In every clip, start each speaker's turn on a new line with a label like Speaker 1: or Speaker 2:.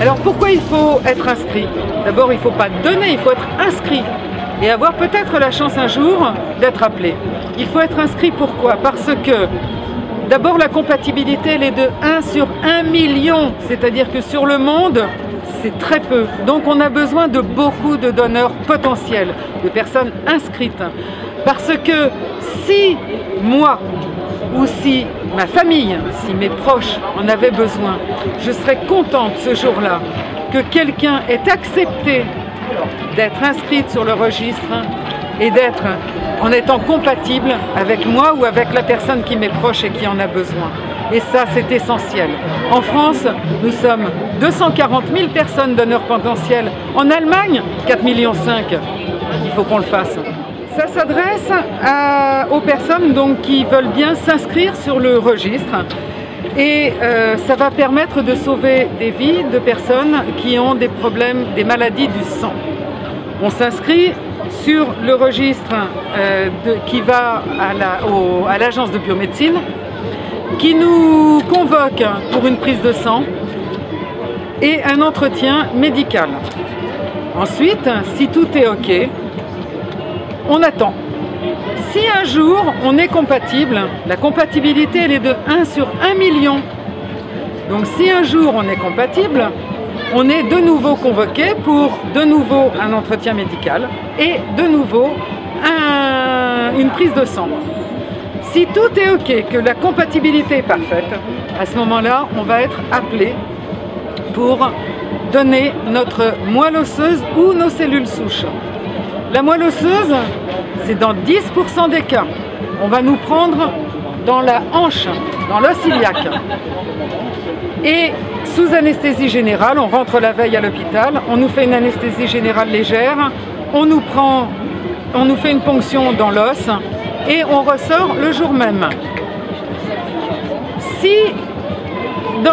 Speaker 1: Alors pourquoi il faut être inscrit? D'abord, il ne faut pas donner, il faut être inscrit et avoir peut-être la chance un jour d'être appelé. Il faut être inscrit, pourquoi? Parce que d'abord la compatibilité elle est de 1 sur 1 million, c'est-à-dire que sur le monde, c'est très peu. Donc on a besoin de beaucoup de donneurs potentiels, de personnes inscrites. Parce que si moi, ou si ma famille, si mes proches en avaient besoin, je serais contente ce jour-là que quelqu'un ait accepté d'être inscrite sur le registre et d'être en étant compatible avec moi ou avec la personne qui m'est proche et qui en a besoin. Et ça, c'est essentiel. En France, nous sommes 240 000 personnes donneurs potentiels. En Allemagne, 4,5 millions. Il faut qu'on le fasse. Ça s'adresse aux personnes donc, qui veulent bien s'inscrire sur le registre et ça va permettre de sauver des vies de personnes qui ont des problèmes, des maladies du sang. On s'inscrit sur le registre qui va à l'agence de biomédecine qui nous convoque pour une prise de sang et un entretien médical. Ensuite, si tout est OK, on attend. Si un jour on est compatible, la compatibilité elle est de 1 sur 1 million. Donc si un jour on est compatible, on est de nouveau convoqué pour de nouveau un entretien médical et de nouveau une prise de sang. Si tout est OK, que la compatibilité est parfaite, à ce moment-là, on va être appelé pour donner notre moelle osseuse ou nos cellules souches. La moelle osseuse, c'est dans 10% des cas. On va nous prendre dans la hanche, dans l'os iliaque. Et sous anesthésie générale, on rentre la veille à l'hôpital, on nous fait une anesthésie générale légère, on nous fait une ponction dans l'os et on ressort le jour même.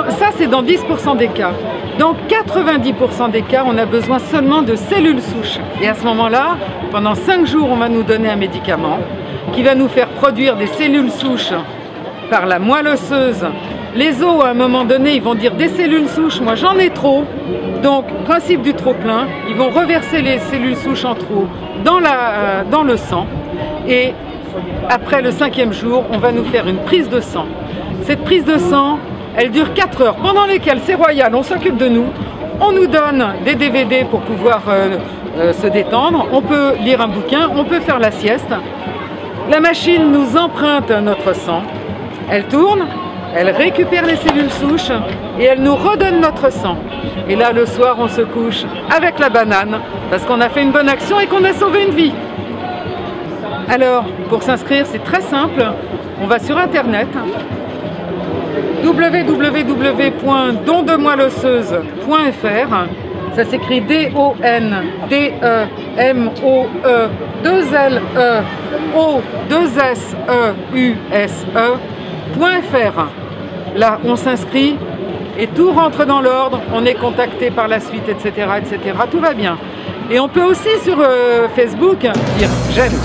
Speaker 1: Ça, c'est dans 10% des cas. Dans 90% des cas, on a besoin seulement de cellules souches. Et à ce moment-là, pendant 5 jours, on va nous donner un médicament qui va nous faire produire des cellules souches par la moelle osseuse. Les os, à un moment donné, ils vont dire des cellules souches, moi j'en ai trop. Donc, principe du trop-plein, ils vont reverser les cellules souches en trop dans le sang. Et après le 5e jour, on va nous faire une prise de sang. Cette prise de sang, elle dure 4 heures, pendant lesquelles, c'est royal, on s'occupe de nous. On nous donne des DVD pour pouvoir se détendre. On peut lire un bouquin, on peut faire la sieste. La machine nous emprunte notre sang. Elle tourne, elle récupère les cellules souches et elle nous redonne notre sang. Et là, le soir, on se couche avec la banane parce qu'on a fait une bonne action et qu'on a sauvé une vie. Alors, pour s'inscrire, c'est très simple. On va sur Internet. www.dondemoelleosseuse.fr. Ça s'écrit DONDEMOE2LE-O2SEUSE.fr. Là, on s'inscrit et tout rentre dans l'ordre. On est contacté par la suite, etc., etc. Tout va bien. Et on peut aussi sur Facebook dire j'aime.